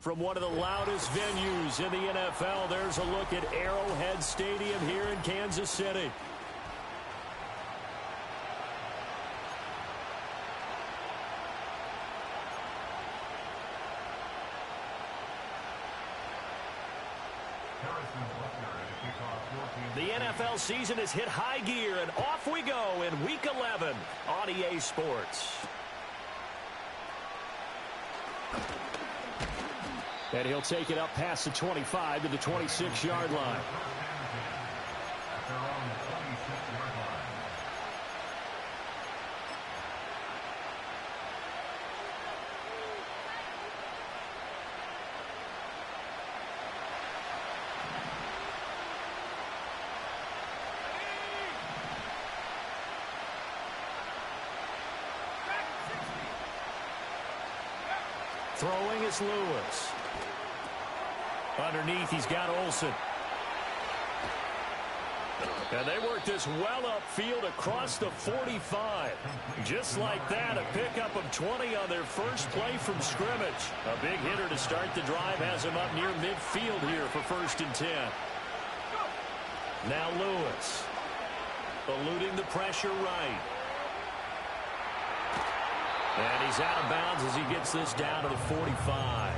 From one of the loudest venues in the NFL, there's a look at Arrowhead Stadium here in Kansas City. The NFL season has hit high gear, and off we go in Week 11 on EA Sports. And he'll take it up past the 25 to the 26-yard line. Throwing is Lewis. Underneath, he's got Olsen. And they work this well upfield across the 45. Just like that, a pickup of 20 on their first play from scrimmage. A big hitter to start the drive has him up near midfield here for 1st and 10. Now Lewis. Eluding the pressure right. And he's out of bounds as he gets this down to the 45.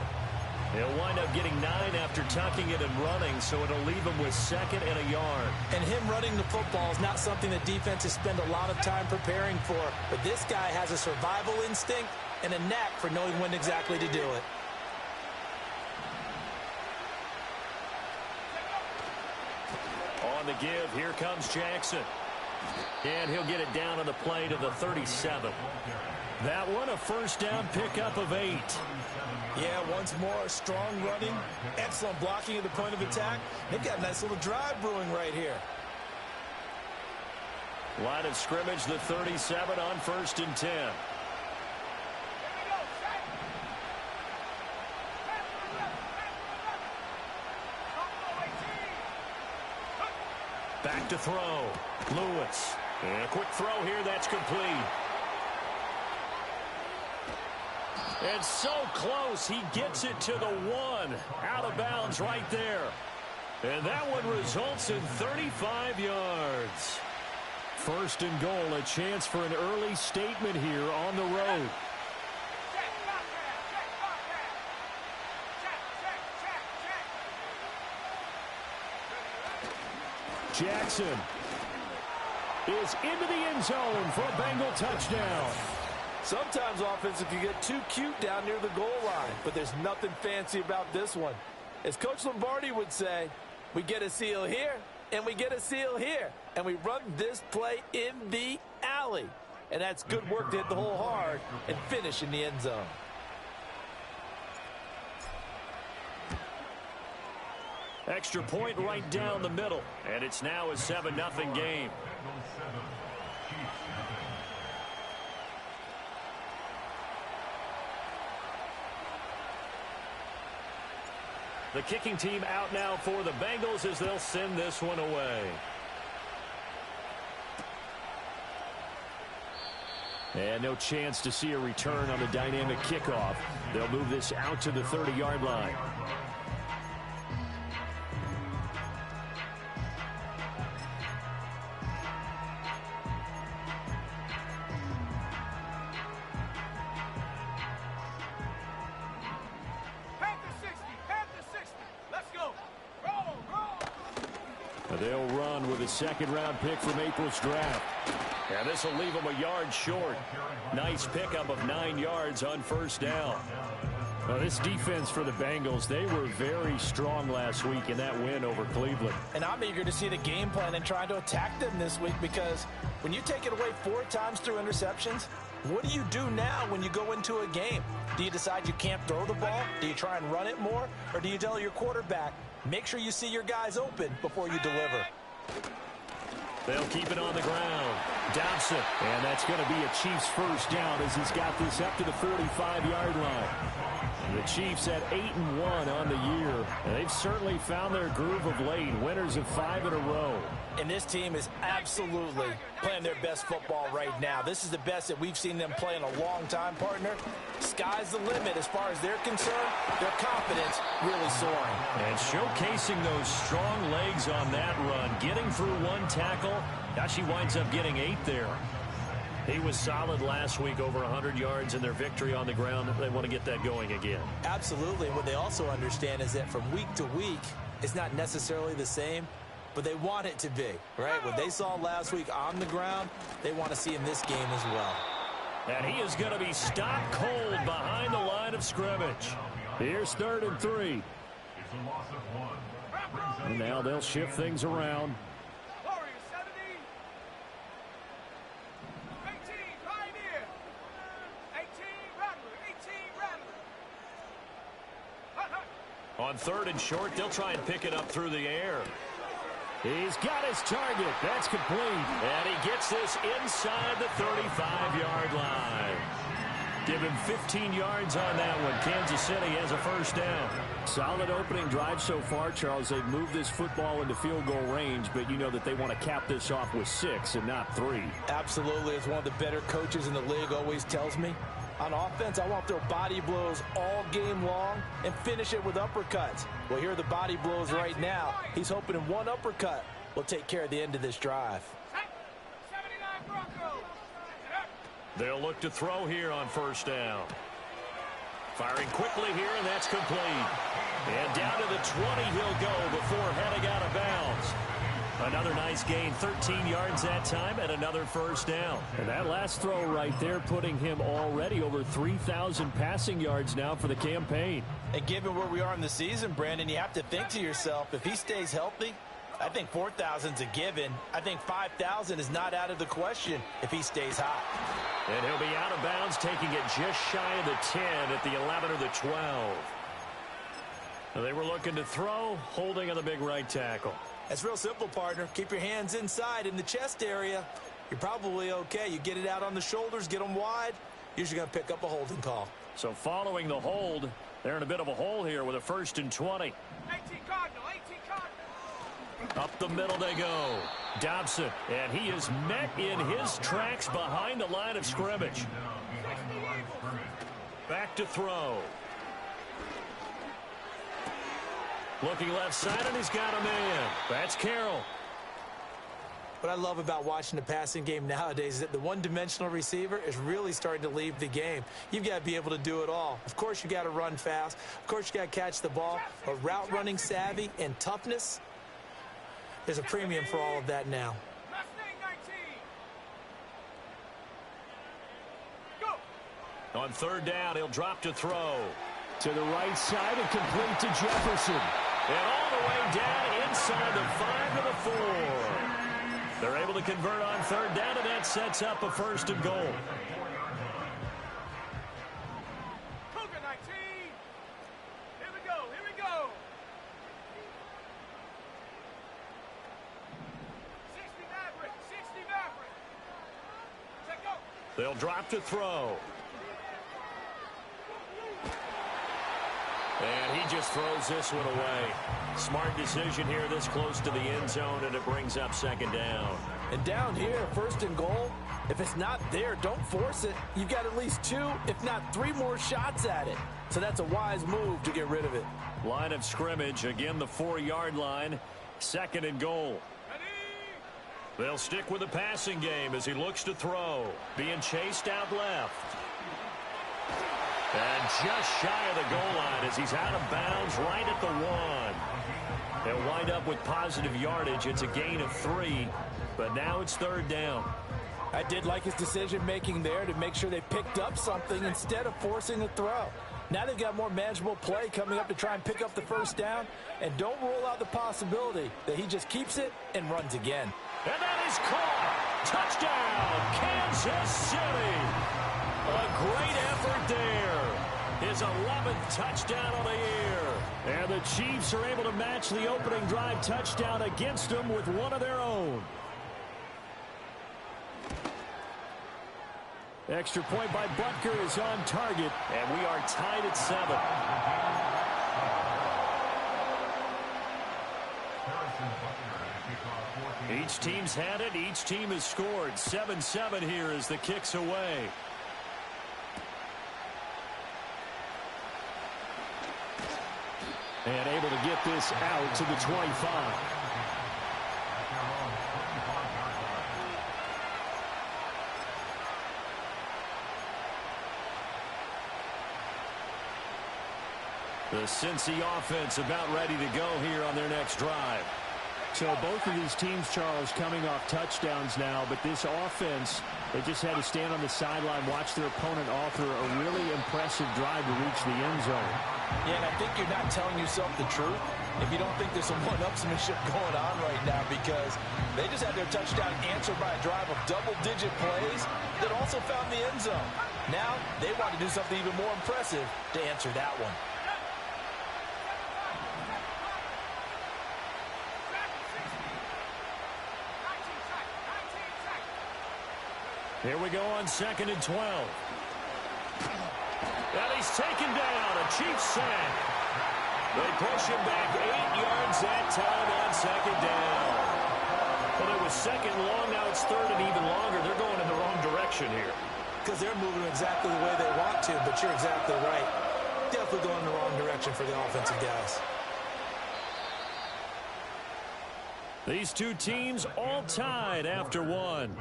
He'll wind up getting 9 after tucking it and running, so it'll leave him with 2nd and a yard. And him running the football is not something that defenses spend a lot of time preparing for. But this guy has a survival instinct and a knack for knowing when exactly to do it. On the give, here comes Jackson. And he'll get it down on the play to the 37. That one, a 1st down pickup of 8. Yeah, once more, strong running, excellent blocking at the point of attack. They've got a nice little drive brewing right here. Line of scrimmage, the 37 on 1st and 10. Back to throw. Lewis. And a quick throw here, that's complete. And so close, he gets it to the 1. Out of bounds right there. And that one results in 35 yards. 1st and goal, a chance for an early statement here on the road. Jackson is into the end zone for a Bengal touchdown. Sometimes offenses can get too cute down near the goal line, but there's nothing fancy about this one. As Coach Lombardi would say, we get a seal here, and we get a seal here, and we run this play in the alley. And that's good work to hit the hole hard and finish in the end zone. Extra point right down the middle, and it's now a 7-0 game. The kicking team out now for the Bengals as they'll send this one away. And no chance to see a return on the dynamic kickoff. They'll move this out to the 30-yard line. They'll run with a 2nd-round pick from April's draft. And this will leave them a yard short. Nice pickup of 9 yards on 1st down. Well, this defense for the Bengals, they were very strong last week in that win over Cleveland. And I'm eager to see the game plan and trying to attack them this week, because when you take it away 4 times through interceptions, what do you do now when you go into a game? Do you decide you can't throw the ball? Do you try and run it more? Or do you tell your quarterback, make sure you see your guys open before you deliver? They'll keep it on the ground. Dobson, and that's going to be a Chiefs first down as he's got this up to the 45-yard line. The Chiefs at 8-1 on the year. And they've certainly found their groove of late. Winners of 5 in a row. And this team is absolutely playing their best football right now. This is the best that we've seen them play in a long time, partner. Sky's the limit as far as they're concerned. Their confidence really soaring. And showcasing those strong legs on that run. Getting through one tackle. Now she winds up getting 8 there. He was solid last week, over 100 yards in their victory on the ground. They want to get that going again. Absolutely. What they also understand is that from week to week, it's not necessarily the same, but they want it to be, right? What they saw last week on the ground, they want to see in this game as well. And he is going to be stopped cold behind the line of scrimmage. Here's 3rd and 3. And now they'll shift things around. On 3rd and short, they'll try and pick it up through the air. He's got his target. That's complete. And he gets this inside the 35-yard line. Give him 15 yards on that one. Kansas City has a first down. Solid opening drive so far, Charles. They've moved this football into field goal range, but you know that they want to cap this off with 6 and not 3. Absolutely. As one of the better coaches in the league always tells me, on offense, I want to throw body blows all game long and finish it with uppercuts. Well, here are the body blows right now. He's hoping in one uppercut will take care of the end of this drive. They'll look to throw here on first down. Firing quickly here, and that's complete. And down to the 20 he'll go before heading out of bounds. Another nice gain, 13 yards that time, and another first down. And that last throw right there putting him already over 3,000 passing yards now for the campaign. And given where we are in the season, Brandon, you have to think to yourself, if he stays healthy, I think 4,000's a given. I think 5,000 is not out of the question if he stays hot. And he'll be out of bounds, taking it just shy of the 10 at the 11 or the 12. They were looking to throw, holding on the big right tackle. That's real simple, partner. Keep your hands inside in the chest area. You're probably okay. You get it out on the shoulders, get them wide. Usually going to pick up a holding call. So following the hold, they're in a bit of a hole here with a 1st and 20. 18 Cardinal, 18 Cardinal. Up the middle they go. Dobson, and he is met in his tracks behind the line of scrimmage. Back to throw. Looking left side, and he's got a man. That's Carroll. What I love about watching the passing game nowadays is that the one-dimensional receiver is really starting to leave the game. You've got to be able to do it all. Of course, you got to run fast. Of course, you got to catch the ball. But route running savvy and toughness, there's a premium for all of that now. On 3rd down, he'll drop to throw. To the right side and complete to Jefferson. And all the way down inside the 5 to the 4. They're able to convert on 3rd down, and that sets up a 1st and goal. Cougar 19. Here we go, here we go. 60 Maverick, 60 Maverick. Check go. They'll drop to throw. And he just throws this one away. Smart decision here this close to the end zone, and it brings up 2nd down. And down here, 1st and goal, if it's not there, don't force it. You've got at least 2, if not 3 more shots at it. So that's a wise move to get rid of it. Line of scrimmage, again the 4-yard line, 2nd and goal. They'll stick with the passing game as he looks to throw. Being chased out left. And just shy of the goal line as he's out of bounds right at the 1. They'll wind up with positive yardage. It's a gain of 3, but now it's 3rd down. I did like his decision-making there to make sure they picked up something instead of forcing the throw. Now they've got more manageable play coming up to try and pick up the 1st down, and don't rule out the possibility that he just keeps it and runs again. And that is caught. Touchdown, Kansas City. A great effort there. His 11th touchdown of the year. And the Chiefs are able to match the opening drive touchdown against them with one of their own. Extra point by Butker is on target, and we are tied at 7. Each team's had it. Each team has scored. 7-7 here as the kick's away. And able to get this out to the 25. The Cincy offense about ready to go here on their next drive. So both of these teams, Charles, coming off touchdowns now, but this offense, they just had to stand on the sideline, watch their opponent offer a really impressive drive to reach the end zone. Yeah, and I think you're not telling yourself the truth if you don't think there's some one-upsmanship going on right now, because they just had their touchdown answered by a drive of double-digit plays that also found the end zone. Now they want to do something even more impressive to answer that one. Here we go on 2nd and 12. And he's taken down. A Chiefs sack. They push him back 8 yards that time on 2nd down. Well, it was 2nd long. Now it's 3rd and even longer. They're going in the wrong direction here. Because they're moving exactly the way they want to, but you're exactly right. Definitely going in the wrong direction for the offensive guys. These two teams all tied after one.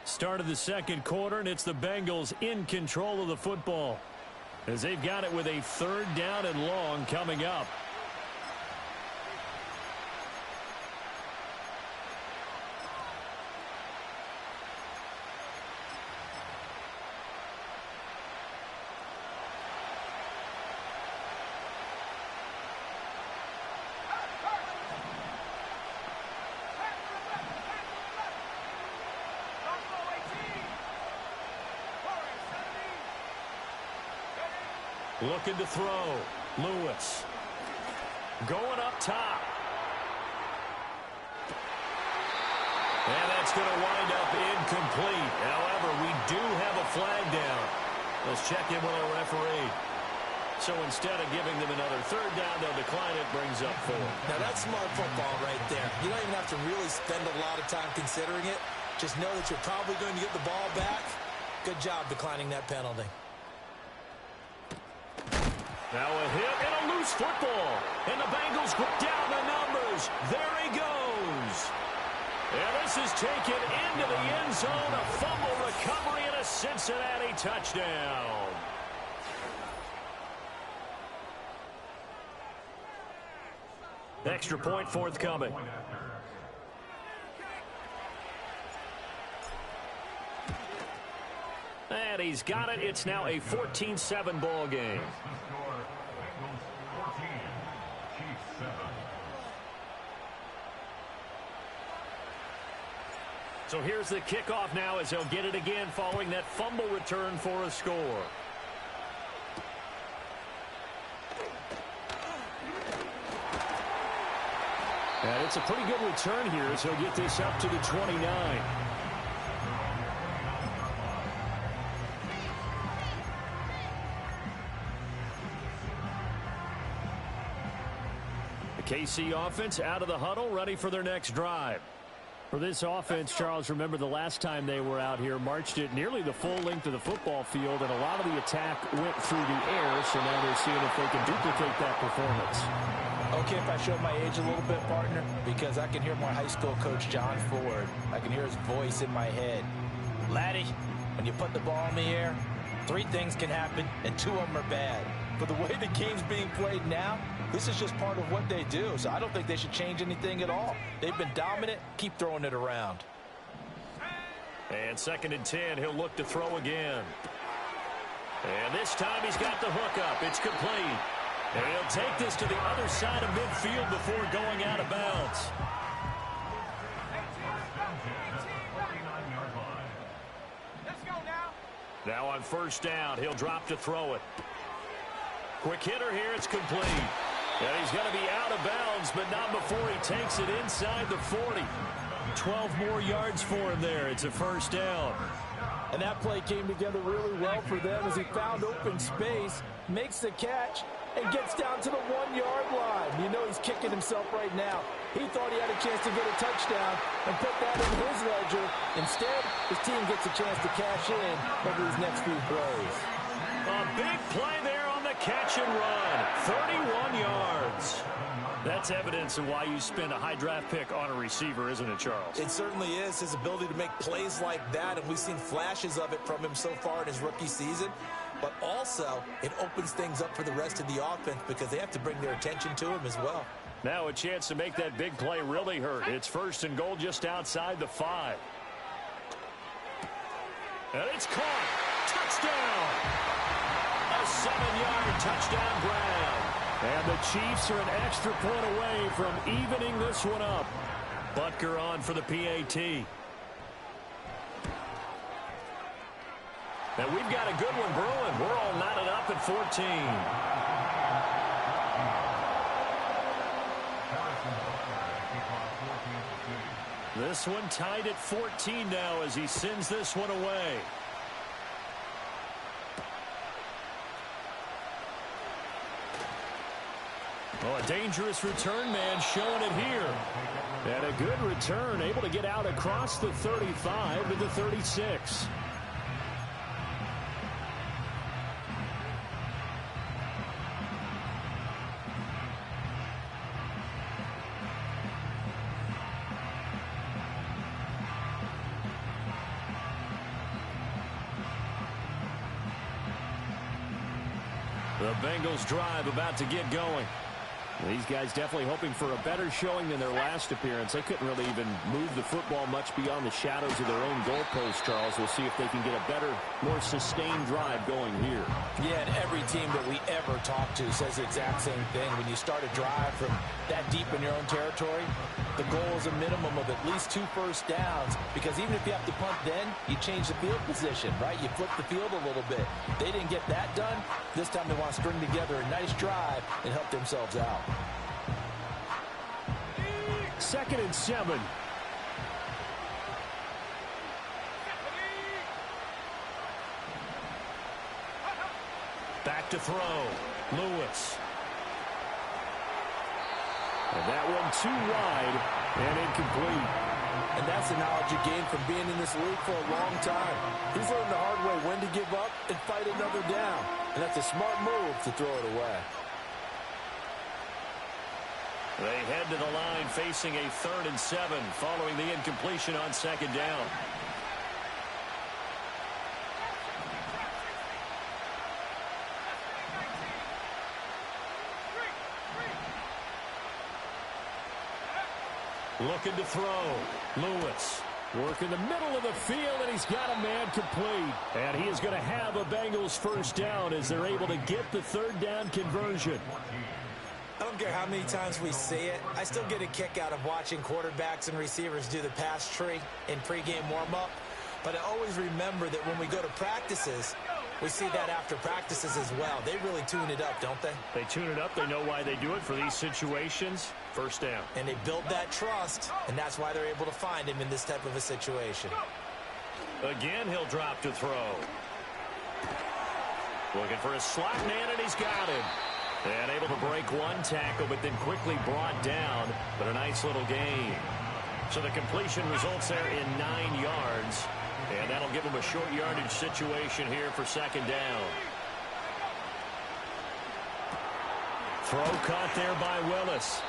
Start of the second quarter, and it's the Bengals in control of the football as they've got it with a 3rd down and long coming up. Looking to throw. Lewis. Going up top. And that's going to wind up incomplete. However, we do have a flag down. Let's check in with our referee. So instead of giving them another 3rd down, they'll decline it. Brings up 4. Now that's smart football right there. You don't even have to really spend a lot of time considering it. Just know that you're probably going to get the ball back. Good job declining that penalty. Now a hit and a loose football. And the Bengals put down the numbers. There he goes. And this is taken into the end zone. A fumble recovery and a Cincinnati touchdown. Extra point forthcoming. And he's got it. It's now a 14-7 ball game. So here's the kickoff now as they'll get it again following that fumble return for a score. And it's a pretty good return here as he'll get this up to the 29. The KC offense out of the huddle, ready for their next drive. For this offense, Charles, remember the last time they were out here, marched it nearly the full length of the football field, and a lot of the attack went through the air, so now they're seeing if they can duplicate that performance. Okay, if I show my age a little bit, partner, because I can hear my high school coach, John Ford. I can hear his voice in my head. Laddie, when you put the ball in the air, 3 things can happen, and 2 of them are bad. But the way the game's being played now, this is just part of what they do. So I don't think they should change anything at all. They've been dominant. Keep throwing it around. And 2nd and 10, he'll look to throw again. And this time he's got the hook up. It's complete. And he'll take this to the other side of midfield before going out of bounds. Let's go now. Now on 1st down, he'll drop to throw it. Quick hitter here, it's complete. And he's going to be out of bounds, but not before he takes it inside the 40. 12 more yards for him there. It's a first down. And that play came together really well for them as he found open space, makes the catch, and gets down to the 1-yard line. You know he's kicking himself right now. He thought he had a chance to get a touchdown and put that in his ledger. Instead, his team gets a chance to cash in over these next few plays. A big play there on the catch and run. 31 yards. That's evidence of why you spend a high draft pick on a receiver, isn't it, Charles? It certainly is. His ability to make plays like that, and we've seen flashes of it from him so far in his rookie season. But also, it opens things up for the rest of the offense because they have to bring their attention to him as well. Now a chance to make that big play really hurt. It's first and goal just outside the 5. And it's caught. Touchdown! A 7-yard touchdown grab. And the Chiefs are an extra point away from evening this one up. Butker on for the PAT. And we've got a good one brewing. We're all knotted up at 14. This one tied at 14 now as he sends this one away. Oh, a dangerous return man showing it here. And a good return, able to get out across the 35 to the 36. The Bengals drive about to get going. These guys definitely hoping for a better showing than their last appearance. They couldn't really even move the football much beyond the shadows of their own goalpost, Charles. We'll see if they can get a better, more sustained drive going here. Yeah, and every team that we ever talk to says the exact same thing. When you start a drive from that deep in your own territory, the goal is a minimum of at least 2 first downs, because even if you have to punt then, you change the field position, right? You flip the field a little bit. They didn't get that done. This time they want to string together a nice drive and help themselves out. 2nd and 7. Back to throw. Lewis. And that one too wide and incomplete. And that's the knowledge you gain from being in this league for a long time. He's learned the hard way when to give up and fight another down. And that's a smart move to throw it away. They head to the line facing a 3rd and 7 following the incompletion on 2nd down. Looking to throw. Lewis. Work in the middle of the field, and he's got a man complete. And he is going to have a Bengals first down as they're able to get the 3rd down conversion. I don't care how many times we see it. I still get a kick out of watching quarterbacks and receivers do the pass tree in pregame warm-up. But I always remember that when we go to practices, we see that after practices as well. They really tune it up, don't they? They tune it up. They know why they do it for these situations. First down. And they build that trust, and that's why they're able to find him in this type of a situation. Again, he'll drop to throw. Looking for a slot man, and he's got him. And able to break one tackle, but then quickly brought down. But a nice little gain. So the completion results there in 9 yards. And that'll give him a short yardage situation here for 2nd down. Throw caught there by Willis.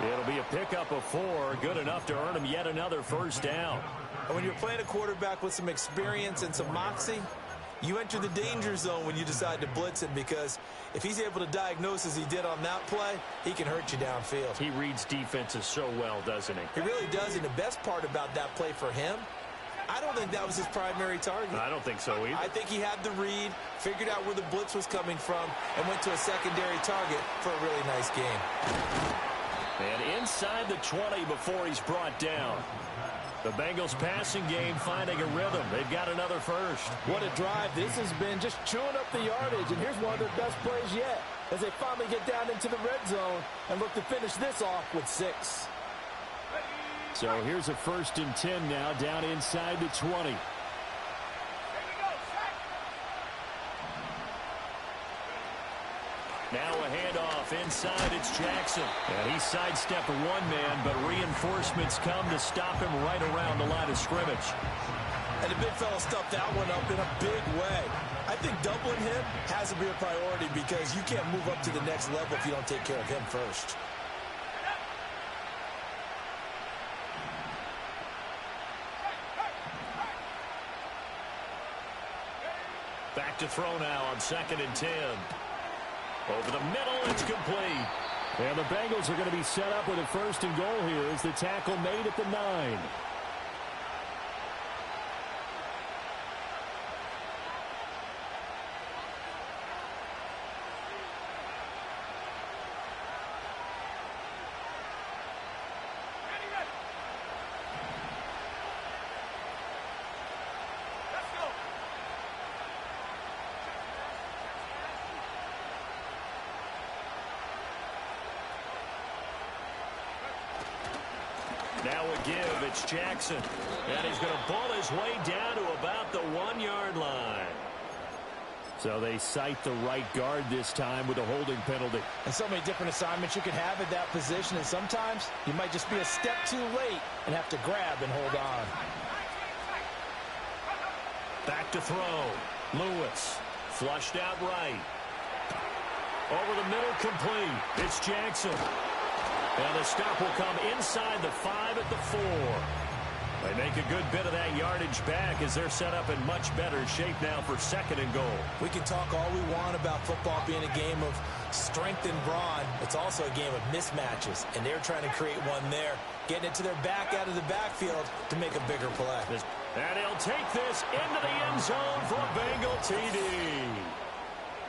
It'll be a pickup of 4, good enough to earn him yet another first down. And when you're playing a quarterback with some experience and some moxie, you enter the danger zone when you decide to blitz him, because if he's able to diagnose as he did on that play, he can hurt you downfield. He reads defenses so well, doesn't he? He really does, and the best part about that play for him, I don't think that was his primary target. I don't think so either. I think he had the read, figured out where the blitz was coming from, and went to a secondary target for a really nice game. And inside the 20 before he's brought down. The Bengals passing game finding a rhythm. They've got another first. What a drive this has been, just chewing up the yardage. And here's one of their best plays yet as they finally get down into the red zone and look to finish this off with 6. So here's a 1st and 10 now, down inside the 20. Now a handoff inside. It's Jackson. And he sidestepped one man, but reinforcements come to stop him right around the line of scrimmage. And the big fella stuffed that one up in a big way. I think doubling him has to be a priority because you can't move up to the next level if you don't take care of him first. Back to throw now on 2nd and 10. Over the middle, it's complete. And the Bengals are going to be set up with a 1st and goal here as the tackle made at the 9. Now a give. It's Jackson. And he's going to ball his way down to about the 1-yard line. So they cite the right guard this time with a holding penalty. And so many different assignments you can have at that position. And sometimes you might just be a step too late and have to grab and hold on. Back to throw. Lewis. Flushed out right. Over the middle, complete. It's Jackson. And the stop will come inside the 5 at the 4. They make a good bit of that yardage back as they're set up in much better shape now for 2nd and goal. We can talk all we want about football being a game of strength and brawn. It's also a game of mismatches, and they're trying to create one there, getting it to their back out of the backfield to make a bigger play. And he'll take this into the end zone for a Bengal TD.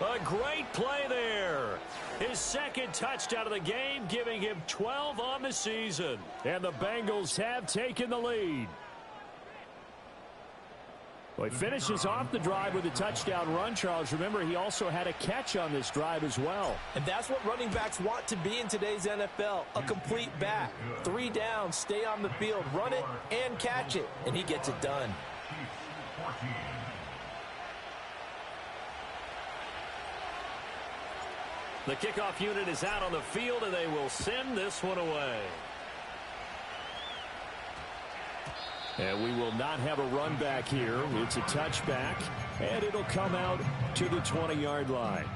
A great play there. His 2nd touchdown of the game, giving him 12 on the season. And the Bengals have taken the lead. Well, he finishes off the drive with a touchdown run, Charles. Remember, he also had a catch on this drive as well. And that's what running backs want to be in today's NFL, a complete back. 3 downs, stay on the field, run it, and catch it. And he gets it done. The kickoff unit is out on the field, and they will send this one away. And we will not have a run back here. It's a touchback, and it'll come out to the 20-yard line.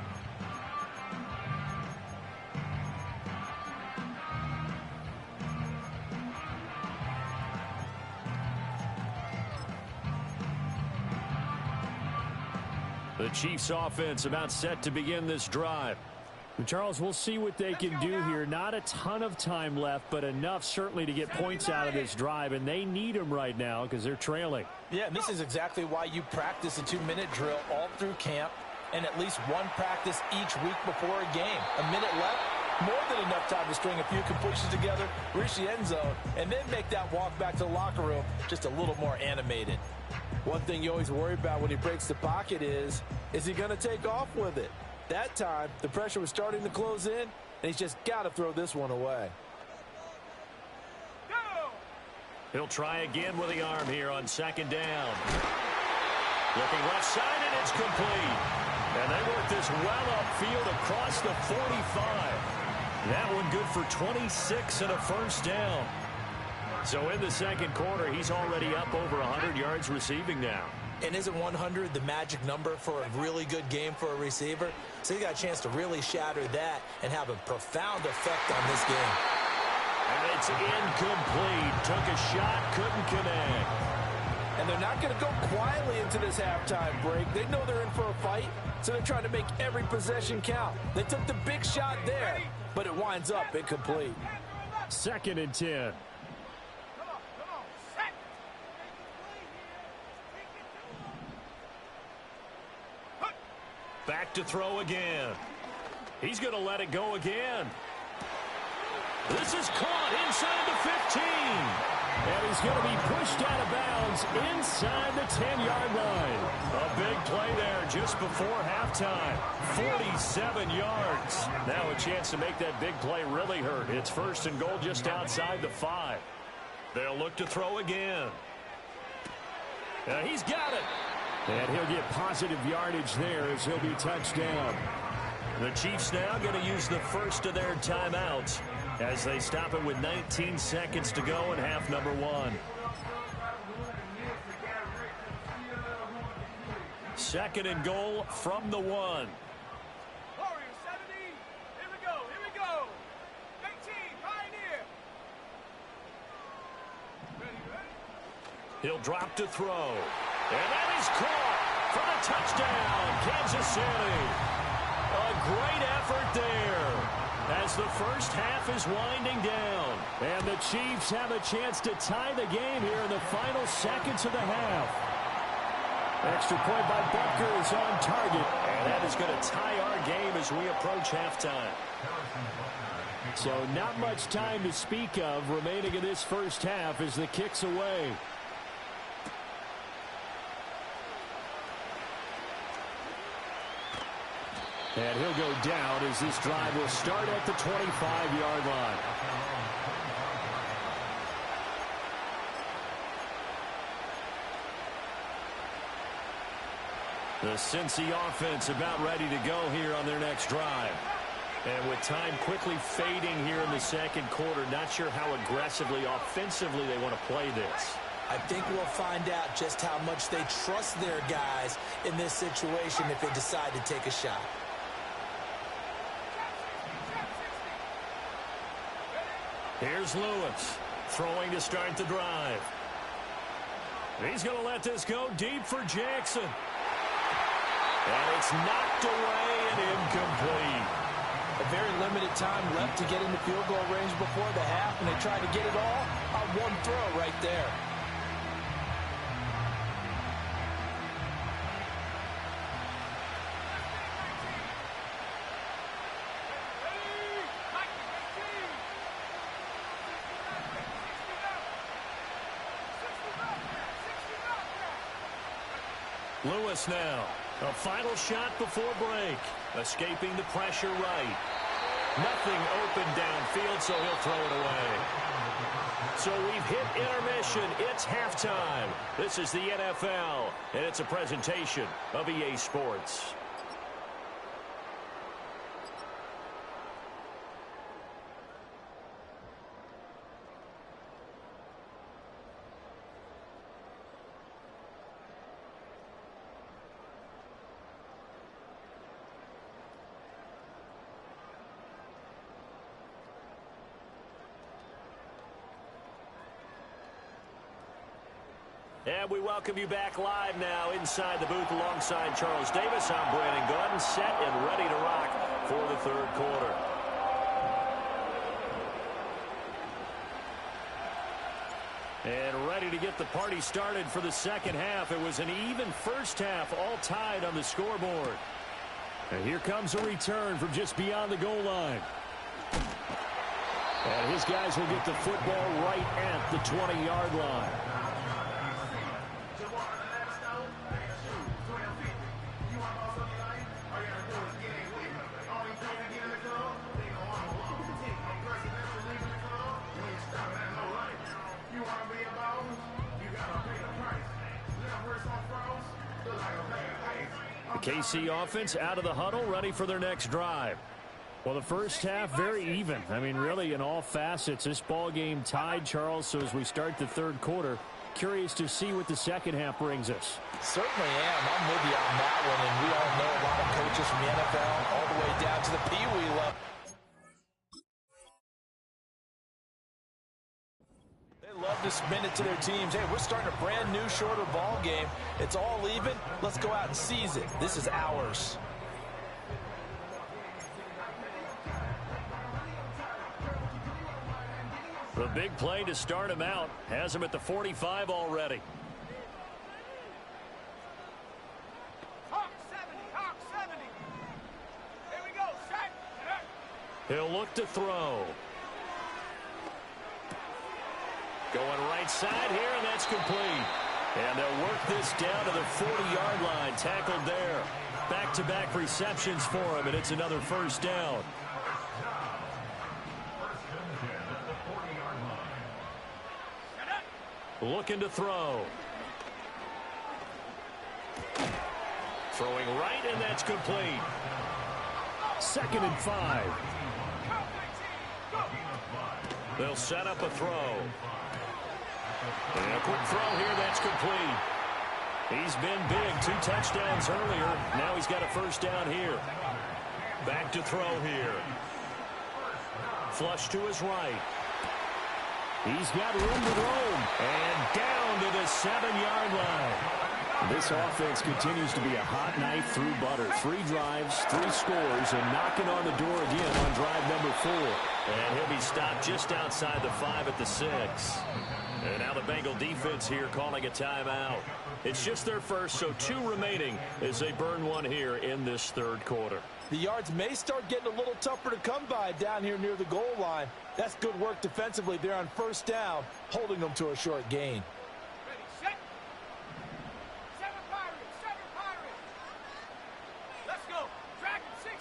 The Chiefs offense about set to begin this drive. Charles, we'll see what they can do here. Not a ton of time left, but enough certainly to get points out of this drive, and they need them right now because they're trailing. Yeah, and this is exactly why you practice a 2-minute drill all through camp and at least one practice each week before a game. A minute left, more than enough time to string a few completions together, reach the end zone, and then make that walk back to the locker room just a little more animated. One thing you always worry about when he breaks the pocket is he going to take off with it? That time, the pressure was starting to close in, and he's just got to throw this one away. He'll try again with the arm here on 2nd down. Looking left side, and it's complete. And they work this well upfield across the 45. That one good for 26 and a 1st down. So in the 2nd quarter, he's already up over 100 yards receiving now. And isn't 100 the magic number for a really good game for a receiver? So he got a chance to really shatter that and have a profound effect on this game. And it's incomplete. Took a shot, couldn't connect. And they're not going to go quietly into this halftime break. They know they're in for a fight, so they're trying to make every possession count. They took the big shot there, but it winds up incomplete. 2nd and 10. Back to throw again. He's going to let it go again. This is caught inside the 15. And he's going to be pushed out of bounds inside the 10-yard line. A big play there just before halftime. 47 yards. Now a chance to make that big play really hurt. It's 1st and goal just outside the 5. They'll look to throw again. He's got it. And he'll get positive yardage there as he'll be touched down. The Chiefs now going to use the first of their timeouts as they stop it with 19 seconds to go in half number 1. Second and goal from the 1. Warriors 70. Here we go. Here we go. 18. Pioneer. Ready. He'll drop to throw. And that is caught for the touchdown, Kansas City. A great effort there as the first half is winding down. And the Chiefs have a chance to tie the game here in the final seconds of the half. Extra point by Butker is on target. And that is going to tie our game as we approach halftime. So not much time to speak of remaining in this first half as the kick's away. And he'll go down as this drive will start at the 25-yard line. The Cincy offense about ready to go here on their next drive. And with time quickly fading here in the second quarter, not sure how aggressively, offensively they want to play this. I think we'll find out just how much they trust their guys in this situation if they decide to take a shot. Here's Lewis throwing to start the drive. He's going to let this go deep for Jackson. And it's knocked away and incomplete. A very limited time left to get into field goal range before the half, and they tried to get it all on one throw right there. Lewis now. A final shot before break. Escaping the pressure right. Nothing open downfield, so he'll throw it away. So we've hit intermission. It's halftime. This is the NFL, and it's a presentation of EA Sports. And we welcome you back live now inside the booth alongside Charles Davis. I'm Brandon Gordon, set and ready to rock for the third quarter. And ready to get the party started for the second half. It was an even first half, all tied on the scoreboard. And here comes a return from just beyond the goal line. And his guys will get the football right at the 20-yard line. The KC offense out of the huddle, ready for their next drive. Well, the first half, very even. I mean, really, in all facets, this ball game tied, Charles. So as we start the third quarter, curious to see what the second half brings us. Certainly am. I'm with you on that one. And we all know a lot of coaches from the NFL all the way down to the Pee Wee level. Love to spin it to their teams. Hey, we're starting a brand new, shorter ball game. It's all even. Let's go out and seize it. This is ours. The big play to start him out has him at the 45 already. Hawk 70. Hawk 70. Here we go. Set. He'll look to throw. Going right side here, and that's complete. And they'll work this down to the 40-yard line. Tackled there. Back-to-back receptions for him, and it's another first down. Looking to throw. Throwing right, and that's complete. 2nd and 5. They'll set up a throw. And a quick throw here, that's complete. He's been big, 2 touchdowns earlier. Now he's got a first down here. Back to throw here. Flush to his right. He's got room to roam. And down to the 7-yard line. This offense continues to be a hot knife through butter. 3 drives, 3 scores, and knocking on the door again on drive number 4. And he'll be stopped just outside the 5 at the 6. And now the Bengal defense here calling a timeout. It's just their first, so 2 remaining as they burn one here in this 3rd quarter. The yards may start getting a little tougher to come by down here near the goal line. That's good work defensively there on 1st down, holding them to a short gain. Ready, set. 7 Pirates, 7 Pirates. Let's go. Dragon 60.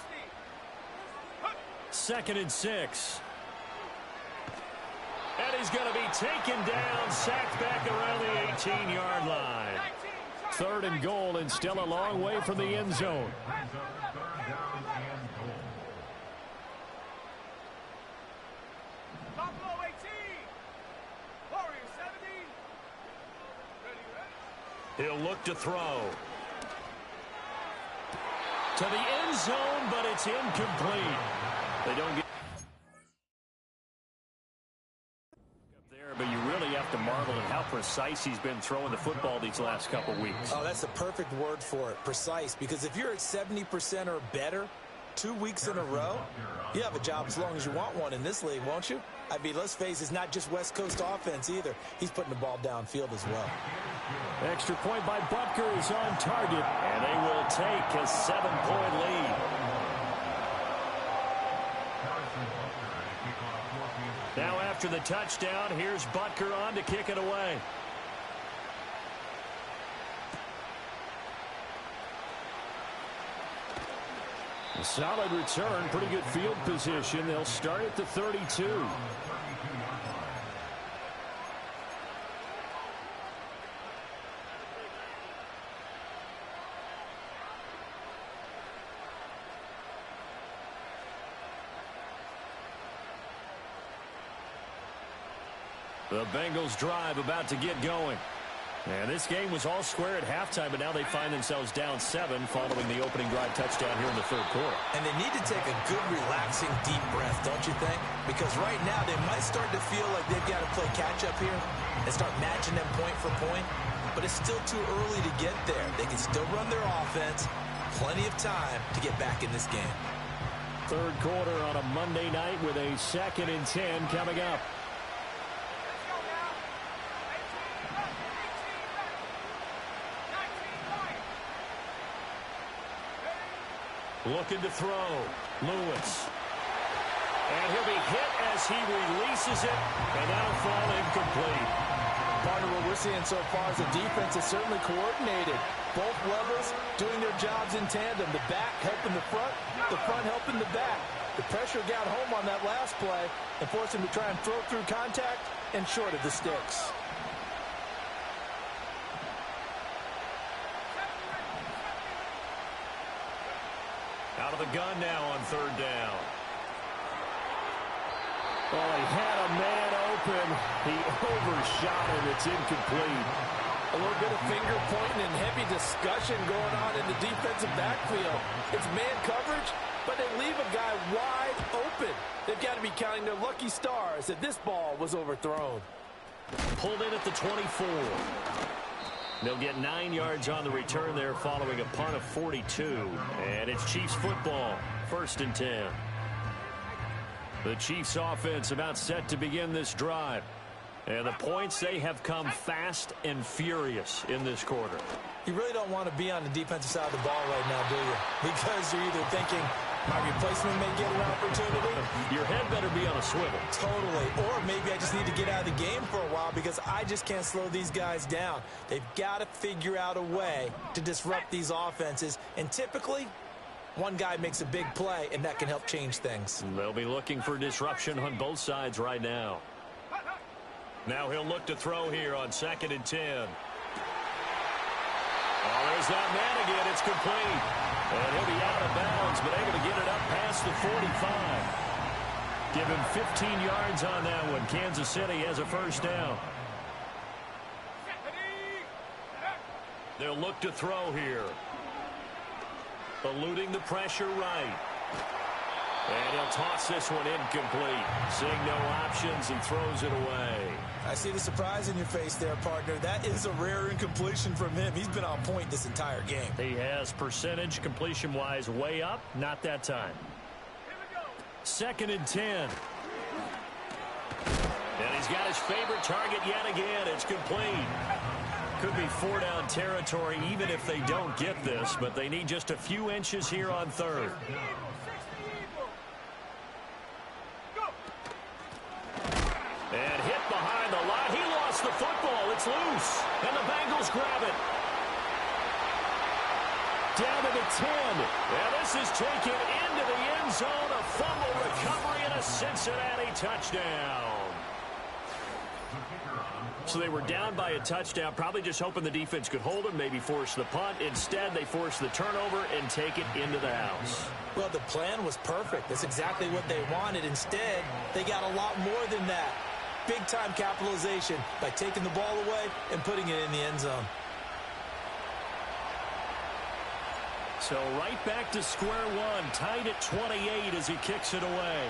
2nd and 6. And he's going to be taken down, sacked back around the 18-yard line. 3rd and goal, and still a long way from the end zone. Buffalo 18. Warriors 70. Ready, ready. He'll look to throw. To the end zone, but it's incomplete. They don't get up there, but you really have to marvel at how precise he's been throwing the football these last couple weeks. Oh, that's the perfect word for it, precise, because if you're at 70% or better 2 weeks in a row, you have a job as long as you want one in this league, won't you? I mean, let's face it, it's not just West Coast offense either. He's putting the ball downfield as well. Extra point by Butker is on target. And they will take a 7-point lead. Now after the touchdown, here's Butker on to kick it away. A solid return, pretty good field position. They'll start at the 32. The Bengals drive about to get going. And this game was all square at halftime, but now they find themselves down 7 following the opening drive touchdown here in the 3rd quarter. And they need to take a good, relaxing, deep breath, don't you think? Because right now they might start to feel like they've got to play catch-up here and start matching them point for point. But it's still too early to get there. They can still run their offense. Plenty of time to get back in this game. 3rd quarter on a Monday night with a 2nd and 10 coming up. Looking to throw. Lewis. And he'll be hit as he releases it, and that'll fall incomplete. Partner, what we're seeing so far is the defense is certainly coordinated. Both levels doing their jobs in tandem. The back helping the front helping the back. The pressure got home on that last play and forced him to try and throw through contact and short of the sticks. Out of the gun now on 3rd down. Well, he had a man open. He overshot it. It's incomplete. A little bit of finger pointing and heavy discussion going on in the defensive backfield. It's man coverage, but they leave a guy wide open. They've got to be counting their lucky stars that this ball was overthrown. Pulled in at the 24. They'll get 9 yards on the return there following a punt of 42. And it's Chiefs football, 1st and 10. The Chiefs offense about set to begin this drive. And the points, they have come fast and furious in this quarter. You really don't want to be on the defensive side of the ball right now, do you? Because you're either thinking, my replacement may get an opportunity. Your head better be on a swivel. Totally. Or maybe I just need to get out of the game for a while because I just can't slow these guys down. They've got to figure out a way to disrupt these offenses. And typically, one guy makes a big play, and that can help change things. They'll be looking for disruption on both sides right now. Now he'll look to throw here on 2nd and 10. Oh, there's that man again. It's complete. And he'll be out of bounds, but able to get it up past the 45. Give him 15 yards on that one. Kansas City has a first down. They'll look to throw here. Eluding the pressure right. And he'll toss this one incomplete. Seeing no options, he throws it away. I see the surprise in your face there, partner. That is a rare incompletion from him. He's been on point this entire game. He has percentage completion-wise way up. Not that time. 2nd and 10. And he's got his favorite target yet again. It's complete. Could be 4-down territory even if they don't get this, but they need just a few inches here on 3rd. And hit behind the line. He lost the football. It's loose. And the Bengals grab it. Down to the 10. And this is taken into the end zone. A fumble recovery and a Cincinnati touchdown. So they were down by a touchdown, probably just hoping the defense could hold them, maybe force the punt. Instead, they force the turnover and take it into the house. Well, the plan was perfect. That's exactly what they wanted. Instead, they got a lot more than that. Big-time capitalization by taking the ball away and putting it in the end zone. So right back to square one, tied at 28 as he kicks it away.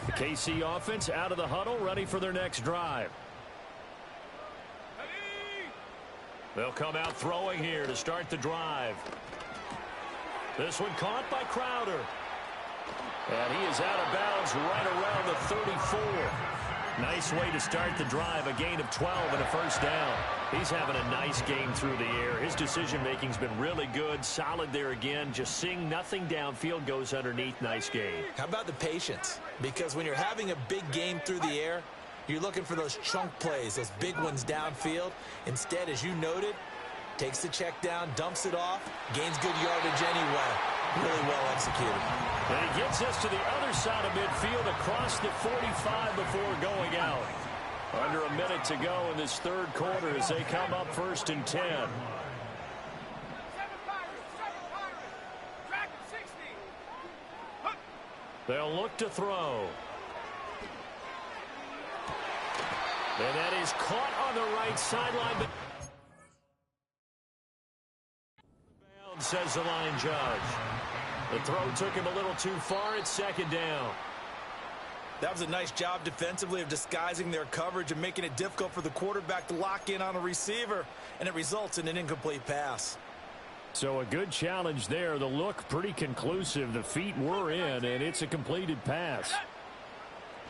The KC offense out of the huddle, ready for their next drive. They'll come out throwing here to start the drive. This one caught by Crowder. And he is out of bounds right around the 34. Nice way to start the drive. A gain of 12 and a first down. He's having a nice game through the air. His decision-making's been really good. Solid there again. Just seeing nothing downfield, goes underneath. Nice game. How about the patience? Because when you're having a big game through the air, you're looking for those chunk plays, those big ones downfield. Instead, as you noted, takes the check down, dumps it off, gains good yardage anyway. Really well executed. And he gets us to the other side of midfield across the 45 before going out. Under a minute to go in this third quarter as they come up 1st and 10. They'll look to throw. And that is caught on the right sideline. Says the line judge. The throw took him a little too far. It's 2nd down. That was a nice job defensively of disguising their coverage and making it difficult for the quarterback to lock in on a receiver, and it results in an incomplete pass. So a good challenge there. The look pretty conclusive. The feet were in, and it's a completed pass.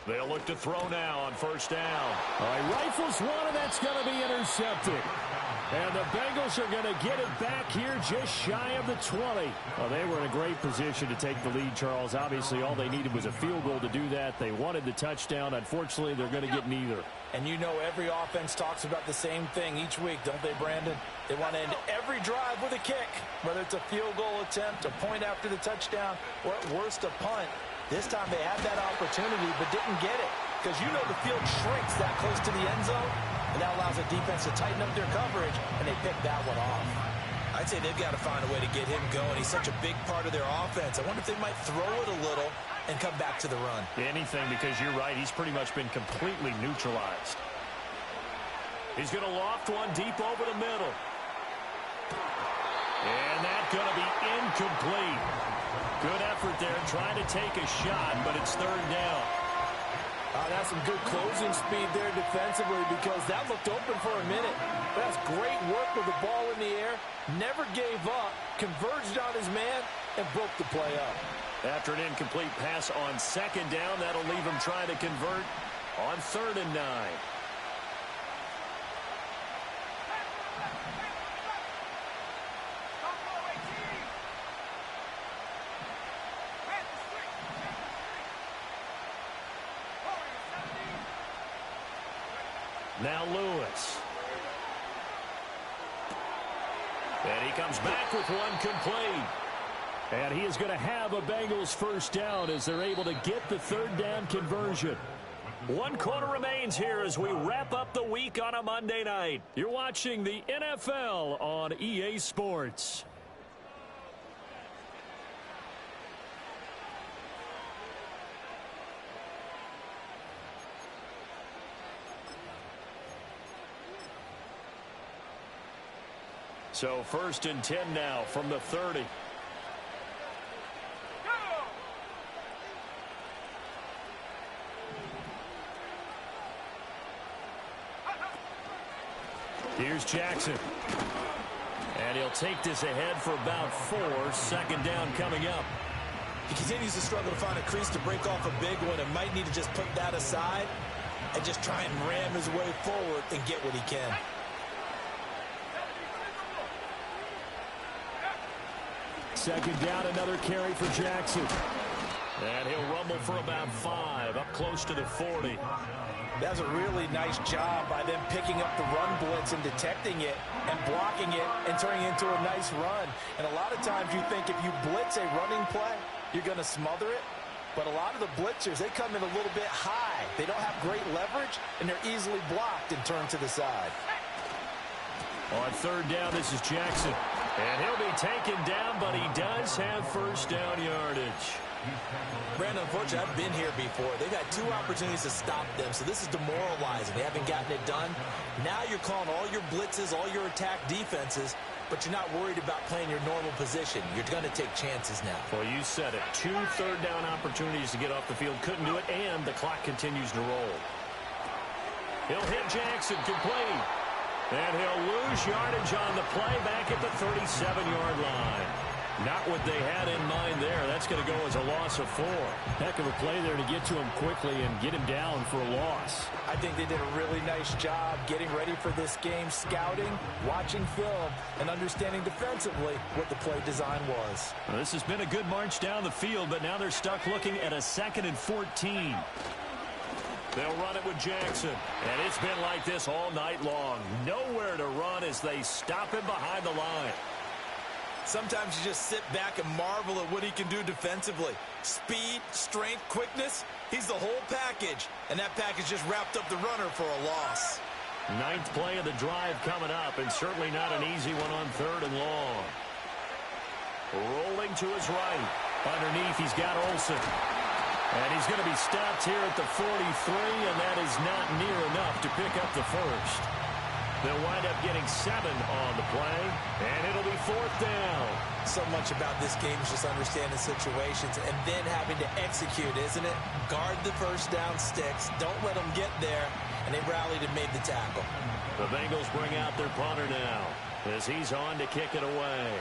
They'll look to throw now on 1st down. All right, rifles one, and that's going to be intercepted. And the Bengals are going to get it back here just shy of the 20. Well, they were in a great position to take the lead, Charles. Obviously, all they needed was a field goal to do that. They wanted the touchdown. Unfortunately, they're going to get neither. And you know every offense talks about the same thing each week, don't they, Brandon? They want to end every drive with a kick, whether it's a field goal attempt, a point after the touchdown, or at worst a punt. This time they had that opportunity but didn't get it because you know the field shrinks that close to the end zone, and that allows the defense to tighten up their coverage, and they picked that one off. I'd say they've got to find a way to get him going. He's such a big part of their offense. I wonder if they might throw it a little and come back to the run. Anything, because you're right. He's pretty much been completely neutralized. He's going to loft one deep over the middle. And that's going to be incomplete. Good effort there, trying to take a shot, but it's 3rd down. That's some good closing speed there defensively because that looked open for a minute. That's great work with the ball in the air. Never gave up, converged on his man, and broke the play up. After an incomplete pass on 2nd down, that'll leave him trying to convert on 3rd and 9. Now Lewis. And he comes back with one complete. And he is going to have a Bengals first down as they're able to get the third down conversion. 1 quarter remains here as we wrap up the week on a Monday night. You're watching the NFL on EA Sports. So 1st and 10 now from the 30. Here's Jackson. And he'll take this ahead for about 4. 2nd down coming up. He continues to struggle to find a crease to break off a big one and might need to just put that aside and just try and ram his way forward and get what he can. Second down, another carry for Jackson. And he'll rumble for about 5, up close to the 40. That was a really nice job by them picking up the run blitz and detecting it and blocking it and turning it into a nice run. And a lot of times you think if you blitz a running play, you're going to smother it. But a lot of the blitzers, they come in a little bit high. They don't have great leverage, and they're easily blocked and turned to the side. On 3rd down, this is Jackson. And he'll be taken down, but he does have first down yardage. Brandon, unfortunately, I've been here before. They've had 2 opportunities to stop them, so this is demoralizing. They haven't gotten it done. Now you're calling all your blitzes, all your attack defenses, but you're not worried about playing your normal position. You're going to take chances now. Well, you said it. 2 third down opportunities to get off the field. Couldn't do it, and the clock continues to roll. He'll hit Jackson, complete. And he'll lose yardage on the play back at the 37-yard line. Not what they had in mind there. That's going to go as a loss of 4. Heck of a play there to get to him quickly and get him down for a loss. I think they did a really nice job getting ready for this game, scouting, watching film, and understanding defensively what the play design was. Well, this has been a good march down the field, but now they're stuck looking at a 2nd and 14. They'll run it with Jackson. And it's been like this all night long. Nowhere to run as they stop him behind the line. Sometimes you just sit back and marvel at what he can do defensively. Speed, strength, quickness, he's the whole package. And that package just wrapped up the runner for a loss. 9th play of the drive coming up, and certainly not an easy one on 3rd and long. Rolling to his right. Underneath, he's got Olsen. And he's going to be stopped here at the 43, and that is not near enough to pick up the first. They'll wind up getting 7 on the play, and it'll be 4th down. So much about this game is just understanding situations and then having to execute, isn't it? Guard the first down sticks. Don't let them get there, and they rallied and made the tackle. The Bengals bring out their punter now as he's on to kick it away.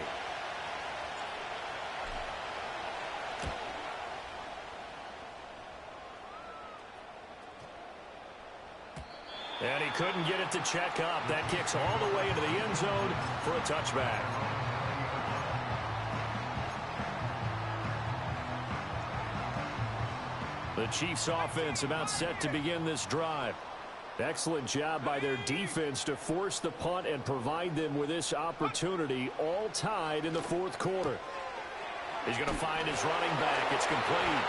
And he couldn't get it to check up. That kicks all the way into the end zone for a touchback. The Chiefs offense about set to begin this drive. Excellent job by their defense to force the punt and provide them with this opportunity, all tied in the 4th quarter. He's going to find his running back. It's complete.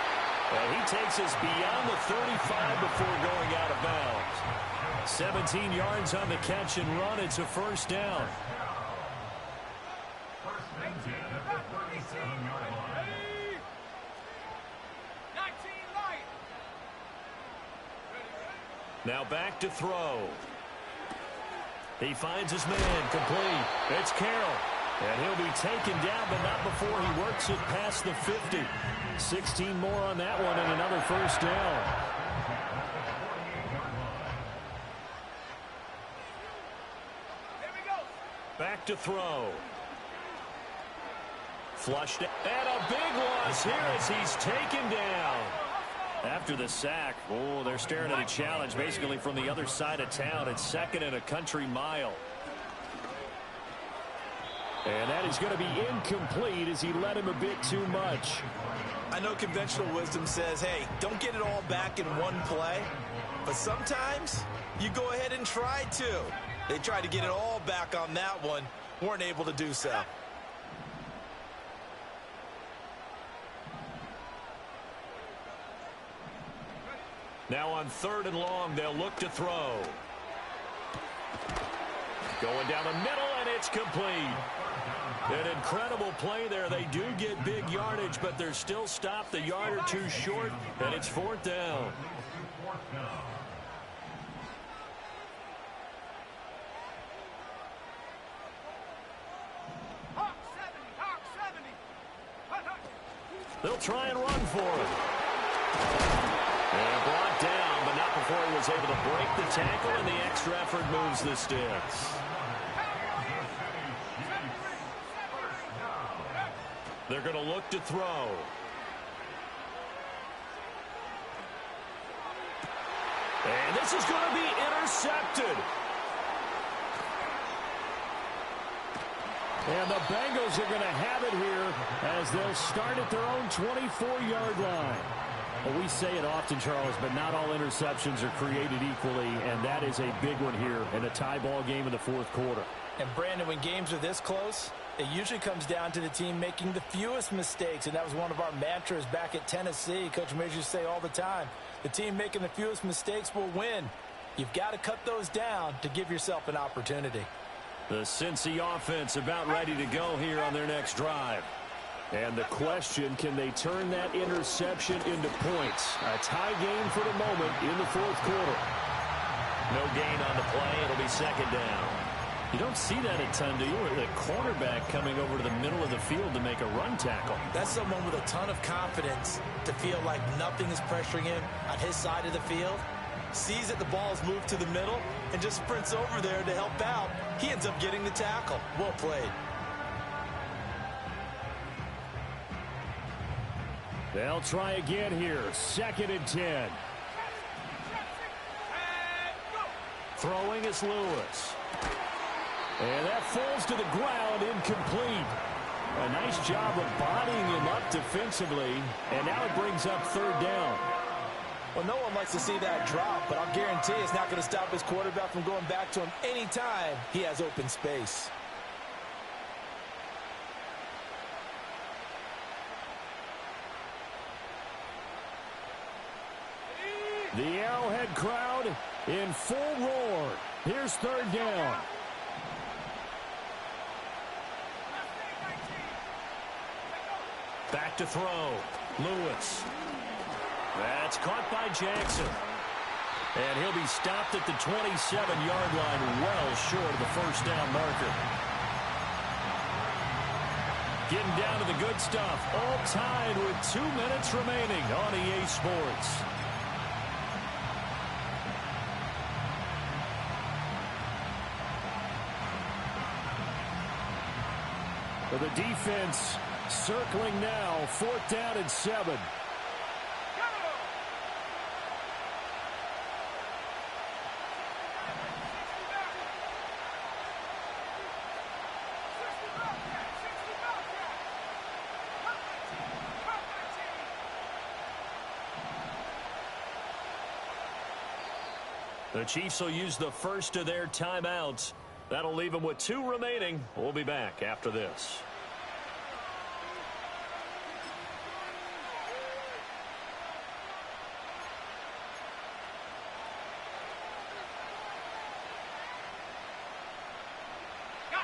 And he takes us beyond the 35 before going out of bounds. 17 yards on the catch and run. It's a first down. Now back to throw. He finds his man, complete. It's Carroll. And he'll be taken down, but not before he works it past the 50. 16 more on that one and another first down. Back to throw. Flushed. And a big loss here as he's taken down. After the sack, oh, they're staring at a challenge basically from the other side of town. It's 2nd and a country mile. And that is going to be incomplete as he led him a bit too much. I know conventional wisdom says, hey, don't get it all back in one play. But sometimes you go ahead and try to. They tried to get it all back on that one. Weren't able to do so. Now on 3rd and long, they'll look to throw. Going down the middle, and it's complete. An incredible play there. They do get big yardage, but they're still stopped a yard or two short, and it's 4th down. They'll try and run for it. And brought down, but not before he was able to break the tackle, and the extra effort moves the sticks. They're going to look to throw. And this is going to be intercepted. And the Bengals are going to have it here as they'll start at their own 24-yard line. Well, we say it often, Charles, but not all interceptions are created equally, and that is a big one here in a tie ball game in the 4th quarter. And, Brandon, when games are this close, it usually comes down to the team making the fewest mistakes, and that was one of our mantras back at Tennessee. Coach Major used to say all the time, the team making the fewest mistakes will win. You've got to cut those down to give yourself an opportunity. The Cincy offense about ready to go here on their next drive. And the question, can they turn that interception into points? A tie game for the moment in the 4th quarter. No gain on the play. It'll be 2nd down. You don't see that a ton, do you? Or the quarterback coming over to the middle of the field to make a run tackle. That's someone with a ton of confidence to feel like nothing is pressuring him on his side of the field. Sees that the ball's moved to the middle and just sprints over there to help out. He ends up getting the tackle. Well played. They'll try again here. 2nd and 10. Throwing is Lewis. And that falls to the ground, incomplete. A nice job of bodying him up defensively. And now it brings up 3rd down. Well, no one likes to see that drop, but I'll guarantee it's not going to stop his quarterback from going back to him anytime he has open space. The Arrowhead crowd in full roar. Here's 3rd down. Back to throw. Lewis. That's caught by Jackson. And he'll be stopped at the 27-yard line, well short of the 1st down marker. Getting down to the good stuff. All tied with 2 minutes remaining on EA Sports. For the defense circling now, 4th down and 7. The Chiefs will use the first of their timeouts. That'll leave them with 2 remaining. We'll be back after this.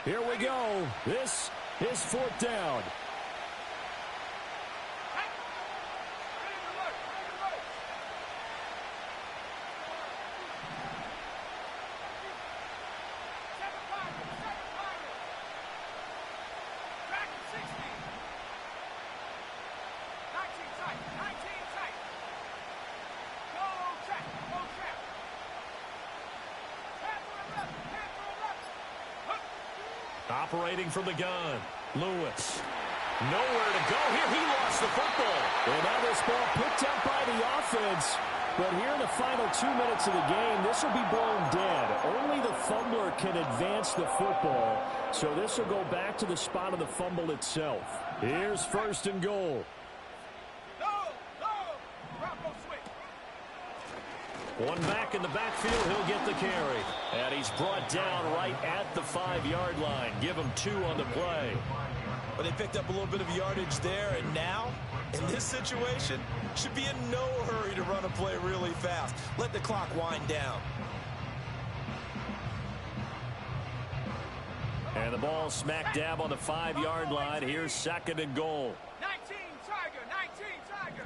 Here we go. This is 4th down. Operating from the gun, Lewis. Nowhere to go here. He lost the football. And now this ball picked up by the offense. But here in the final 2 minutes of the game, this will be blown dead. Only the fumbler can advance the football. So this will go back to the spot of the fumble itself. Here's 1st and goal. One back in the backfield, he'll get the carry. And he's brought down right at the 5-yard line. Give him 2 on the play. But they picked up a little bit of yardage there, and now, in this situation, should be in no hurry to run a play really fast. Let the clock wind down. And the ball smack dab on the 5-yard line. Here's 2nd and goal. 19 Tiger, 19 Tiger.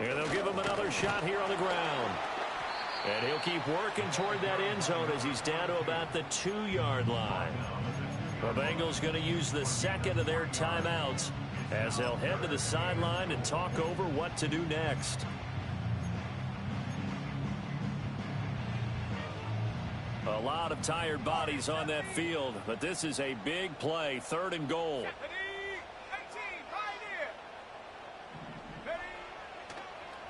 And they'll give him another shot here on the ground. And he'll keep working toward that end zone as he's down to about the 2-yard line. The Bengals going to use the 2nd of their timeouts as they'll head to the sideline and talk over what to do next. A lot of tired bodies on that field, but this is a big play. 3rd and goal.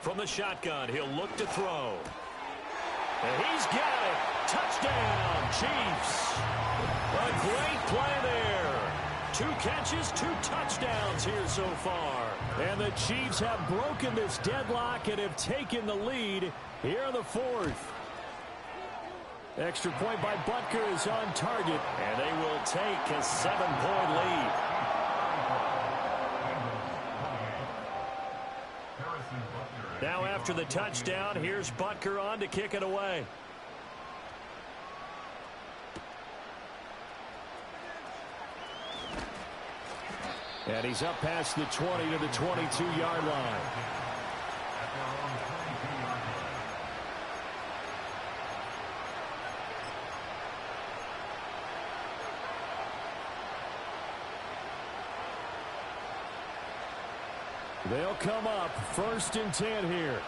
From the shotgun, he'll look to throw. And he's got it. Touchdown, Chiefs. A great play there. 2 catches, 2 touchdowns here so far. And the Chiefs have broken this deadlock and have taken the lead here in the 4th. Extra point by Butker is on target, and they will take a 7-point lead. Now after the touchdown, here's Butker on to kick it away. And he's up past the 20 to the 22-yard line. They'll come up 1st and 10 here.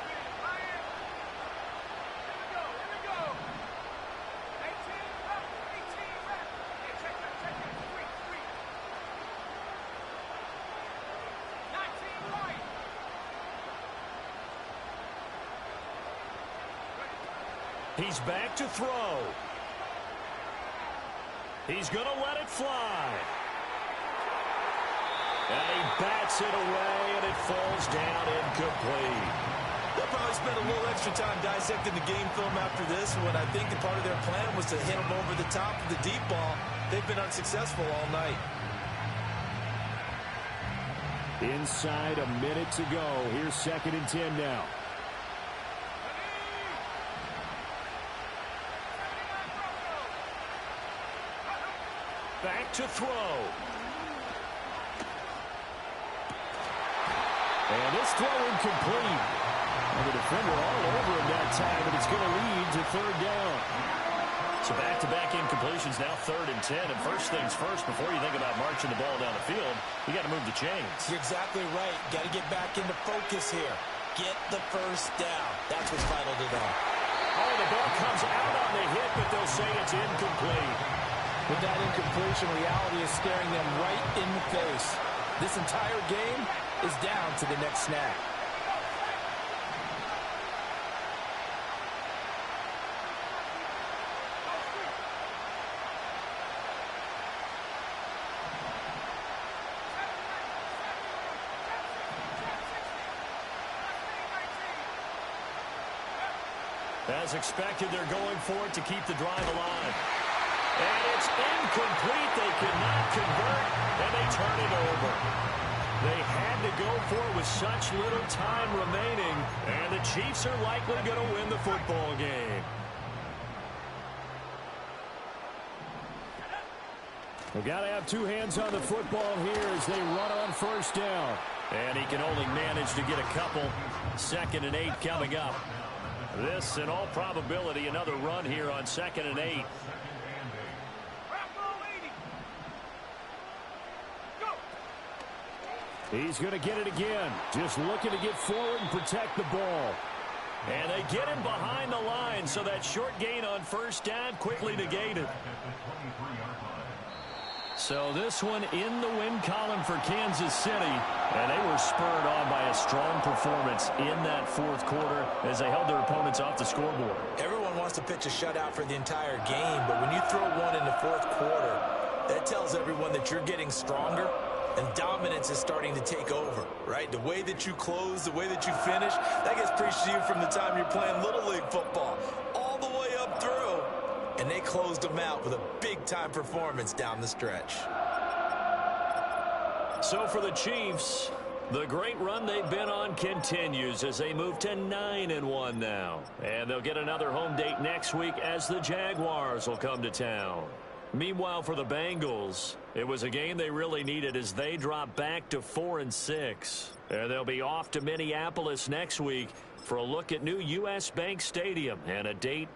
He's back to throw. He's going to let it fly. And he bats it away, and it falls down incomplete. They'll probably spend a little extra time dissecting the game film after this one. I think that part of their plan was to hit him over the top of the deep ball. They've been unsuccessful all night. Inside a minute to go. Here's 2nd and 10 now. Back to throw. And this throw incomplete. And the defender all over him that time, and it's going to lead to 3rd down. So back-to-back incompletions, now 3rd and 10. And first things first, before you think about marching the ball down the field, you got to move the chains. You're exactly right. Got to get back into focus here. Get the first down. That's what's vital to them. Oh, the ball comes out on the hit, but they'll say it's incomplete. With that incompletion, reality is staring them right in the face. This entire game is down to the next snap. As expected, they're going for it to keep the drive alive. And it's incomplete. They cannot convert, and they turn it over. They had to go for it with such little time remaining, and the Chiefs are likely going to win the football game. They've got to have 2 hands on the football here as they run on 1st down. And he can only manage to get a couple. 2nd and 8 coming up. This, in all probability, another run here on 2nd and 8. He's going to get it again. Just looking to get forward and protect the ball. And they get him behind the line, so that short gain on 1st down quickly negated. So this one in the win column for Kansas City. And they were spurred on by a strong performance in that 4th quarter as they held their opponents off the scoreboard. Everyone wants to pitch a shutout for the entire game, but when you throw one in the 4th quarter, that tells everyone that you're getting stronger and dominance is starting to take over, right? The way that you close, the way that you finish, that gets preached to you from the time you're playing Little League football all the way up through, and they closed them out with a big-time performance down the stretch. So for the Chiefs, the great run they've been on continues as they move to 9-1 now. And they'll get another home date next week as the Jaguars will come to town. Meanwhile, for the Bengals, it was a game they really needed as they drop back to 4-6. And they'll be off to Minneapolis next week for a look at new U.S. Bank Stadium and a date